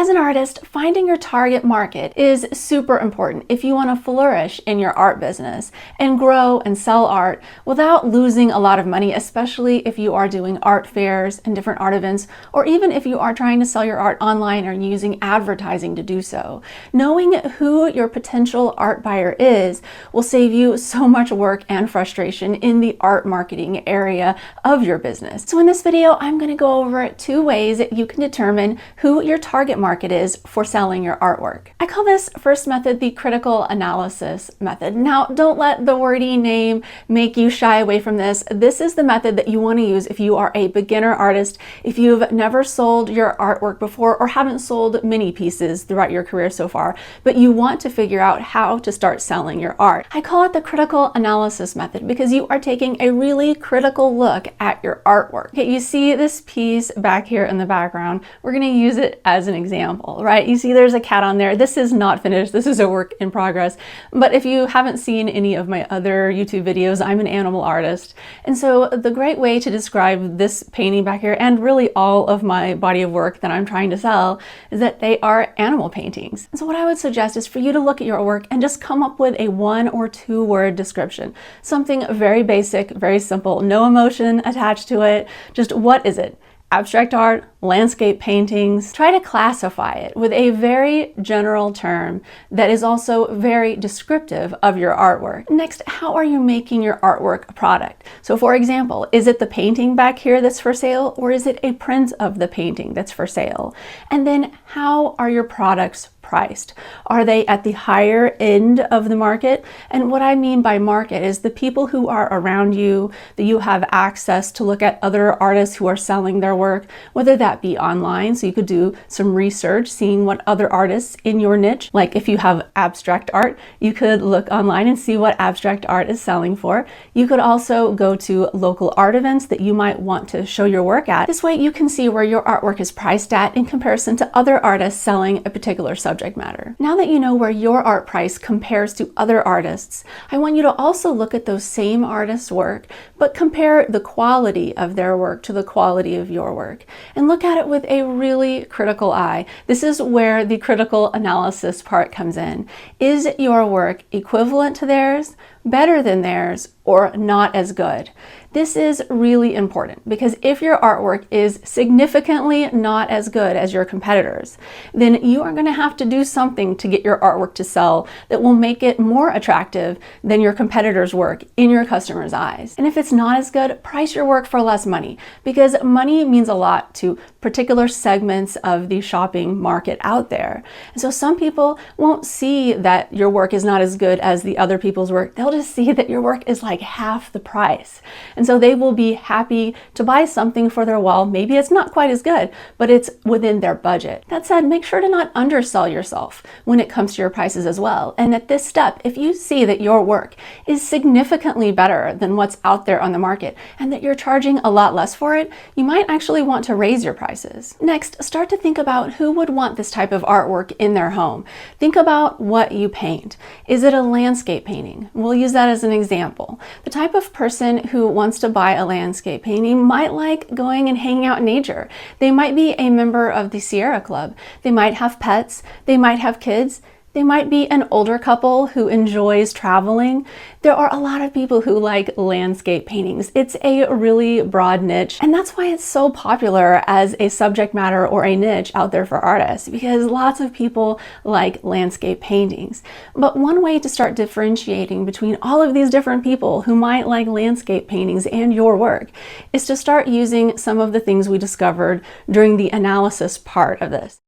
As an artist, finding your target market is super important if you want to flourish in your art business and grow and sell art without losing a lot of money, especially if you are doing art fairs and different art events, or even if you are trying to sell your art online or using advertising to do so. Knowing who your potential art buyer is will save you so much work and frustration in the art marketing area of your business. So in this video, I'm going to go over 2 ways that you can determine who your target market is for selling your artwork. I call this first method the critical analysis method. Now, don't let the wordy name make you shy away from this. This is the method that you want to use if you are a beginner artist, if you've never sold your artwork before or haven't sold many pieces throughout your career so far, but you want to figure out how to start selling your art. I call it the critical analysis method because you are taking a really critical look at your artwork. Okay, you see this piece back here in the background. We're going to use it as an example, right? You see there's a cat on there. This is not finished. This is a work in progress. But if you haven't seen any of my other YouTube videos, I'm an animal artist. And so the great way to describe this painting back here and really all of my body of work that I'm trying to sell is that they are animal paintings. And so what I would suggest is for you to look at your work and just come up with a 1 or 2 word description. Something very basic, very simple, no emotion attached to it. Just what is it? Abstract art, landscape paintings. Try to classify it with a very general term that is also very descriptive of your artwork. Next, how are you making your artwork a product? So for example, is it the painting back here that's for sale, or is it a print of the painting that's for sale? And then how are your products priced? Are they at the higher end of the market? And what I mean by market is the people who are around you, that you have access to look at other artists who are selling their work, whether that be online, so you could do some research, seeing what other artists in your niche, like if you have abstract art, you could look online and see what abstract art is selling for. You could also go to local art events that you might want to show your work at. This way you can see where your artwork is priced at in comparison to other artists selling a particular subject matter. Now that you know where your art price compares to other artists, I want you to also look at those same artists' work, but compare the quality of their work to the quality of your work, and look at it with a really critical eye. This is where the critical analysis part comes in. Is your work equivalent to theirs, better than theirs, or not as good? This is really important because if your artwork is significantly not as good as your competitors, then you are going to have to do something to get your artwork to sell that will make it more attractive than your competitors' work in your customers' eyes. And if it's not as good, price your work for less money, because money means a lot to particular segments of the shopping market out there. And so some people won't see that your work is not as good as the other people's work. They'll just see that your work is like half the price. And so they will be happy to buy something for their wall. Maybe it's not quite as good, but it's within their budget. That said, make sure to not undersell yourself when it comes to your prices as well. And at this step, if you see that your work is significantly better than what's out there on the market and that you're charging a lot less for it, you might actually want to raise your prices. Next, start to think about who would want this type of artwork in their home. Think about what you paint. Is it a landscape painting? We'll use that as an example. The type of person who wants to buy a landscape painting might like going and hanging out in nature. They might be a member of the Sierra Club. They might have pets. They might have kids. They might be an older couple who enjoys traveling. There are a lot of people who like landscape paintings. It's a really broad niche, and that's why it's so popular as a subject matter or a niche out there for artists, because lots of people like landscape paintings. But one way to start differentiating between all of these different people who might like landscape paintings and your work is to start using some of the things we discovered during the analysis part of this.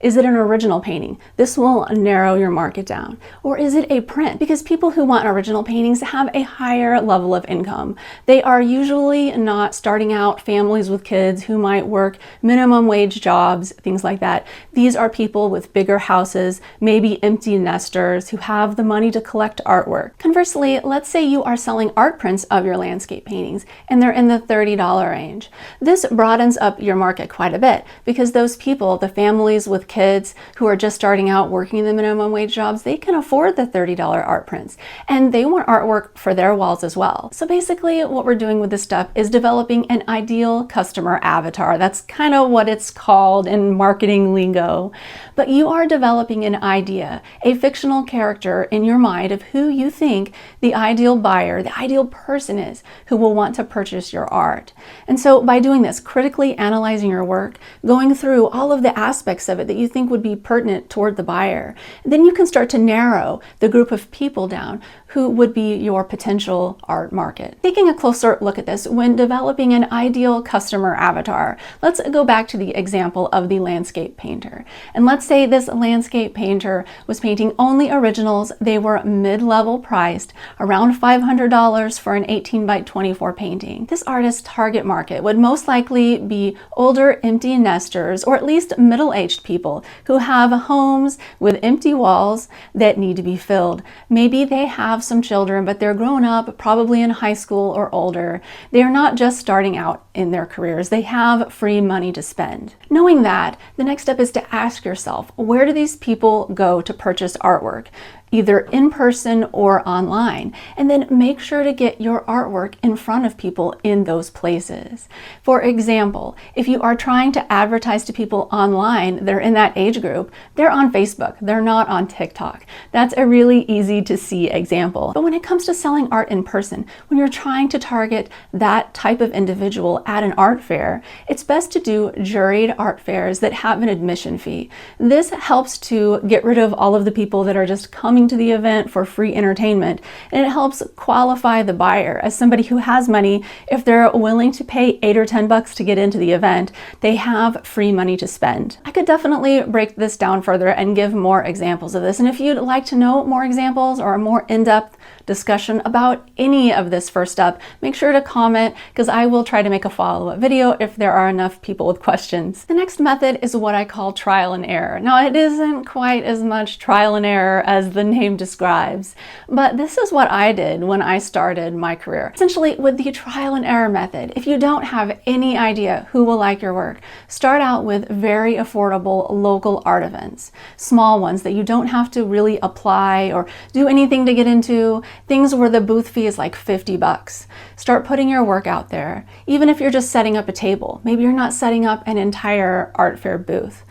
Is it an original painting? This will narrow your market down. Or is it a print? Because people who want original paintings have a higher level of income. They are usually not starting out families with kids who might work minimum wage jobs, things like that. These are people with bigger houses, maybe empty nesters who have the money to collect artwork. Conversely, let's say you are selling art prints of your landscape paintings and they're in the $30 range. This broadens up your market quite a bit because those people, the families with kids who are just starting out working in the minimum wage jobs, they can afford the $30 art prints, and they want artwork for their walls as well. So basically what we're doing with this stuff is developing an ideal customer avatar. That's kind of what it's called in marketing lingo. But you are developing an idea, a fictional character in your mind of who you think the ideal buyer, the ideal person is who will want to purchase your art. And so by doing this, critically analyzing your work, going through all of the aspects of it that you think would be pertinent toward the buyer, then you can start to narrow the group of people down who would be your potential art market. Taking a closer look at this, when developing an ideal customer avatar, let's go back to the example of the landscape painter. And let's say this landscape painter was painting only originals. They were mid-level priced, around $500 for an 18 by 24 painting. This artist's target market would most likely be older empty nesters, or at least middle-aged people who have homes with empty walls that need to be filled. Maybe they have some children, but they're grown up, probably in high school or older. They are not just starting out in their careers. They have free money to spend. Knowing that, the next step is to ask yourself, where do these people go to purchase artwork? Either in person or online, and then make sure to get your artwork in front of people in those places. For example, if you are trying to advertise to people online that are in that age group, they're on Facebook, they're not on TikTok. That's a really easy to see example. But when it comes to selling art in person, when you're trying to target that type of individual at an art fair, it's best to do juried art fairs that have an admission fee. This helps to get rid of all of the people that are just coming to the event for free entertainment, and it helps qualify the buyer as somebody who has money. If they're willing to pay $8 or $10 to get into the event, they have free money to spend. I could definitely break this down further and give more examples of this, and if you'd like to know more examples or a more in-depth discussion about any of this first step, make sure to comment, because I will try to make a follow-up video if there are enough people with questions. The next method is what I call trial and error. Now, it isn't quite as much trial and error as the name describes, but this is what I did when I started my career. Essentially, with the trial and error method, if you don't have any idea who will like your work, start out with very affordable local art events, small ones that you don't have to really apply or do anything to get into, things where the booth fee is like $50. Start putting your work out there, even if you're just setting up a table. Maybe you're not setting up an entire art fair booth.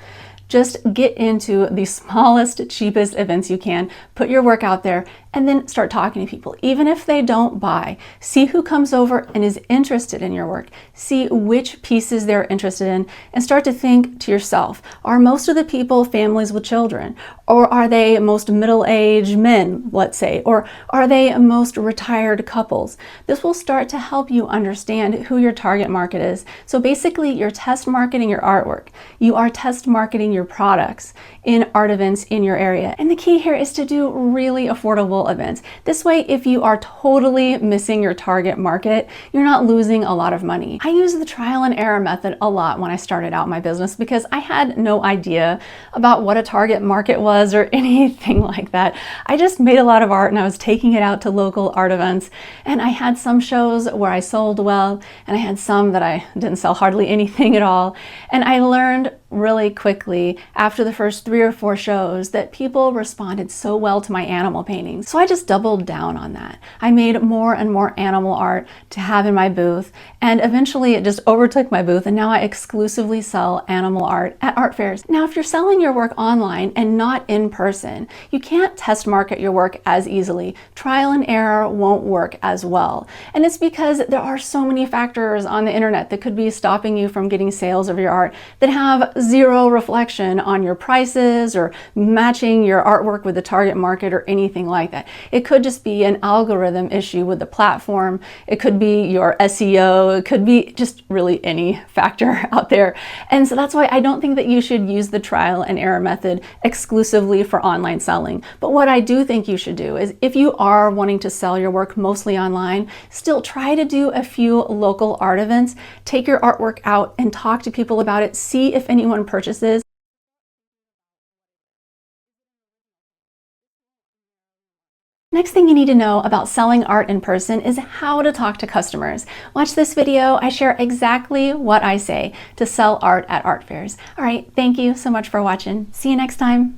Just get into the smallest, cheapest events you can, put your work out there, and then start talking to people. Even if they don't buy, see who comes over and is interested in your work. See which pieces they're interested in, and start to think to yourself, are most of the people families with children? Or are they most middle-aged men, let's say? Or are they most retired couples? This will start to help you understand who your target market is. So basically, you're test marketing your artwork. You are test marketing your products in art events in your area. And the key here is to do really affordable events. This way, if you are totally missing your target market, you're not losing a lot of money. I use the trial and error method a lot when I started out my business because I had no idea about what a target market was or anything like that. I just made a lot of art and I was taking it out to local art events, and I had some shows where I sold well, and I had some that I didn't sell hardly anything at all. And I learned really quickly after the first 3 or 4 shows that people responded so well to my animal paintings. So I just doubled down on that. I made more and more animal art to have in my booth, and eventually it just overtook my booth, and now I exclusively sell animal art at art fairs. Now, if you're selling your work online and not in person, you can't test market your work as easily. Trial and error won't work as well. And it's because there are so many factors on the internet that could be stopping you from getting sales of your art that have zero reflection on your prices or matching your artwork with the target market or anything like that. It could just be an algorithm issue with the platform. It could be your SEO. It could be just really any factor out there. And so that's why I don't think that you should use the trial and error method exclusively for online selling. But what I do think you should do is, if you are wanting to sell your work mostly online, still try to do a few local art events, take your artwork out and talk to people about it, see if anyone purchases. Next thing you need to know about selling art in person is how to talk to customers. Watch this video. I share exactly what I say to sell art at art fairs. All right, thank you so much for watching. See you next time.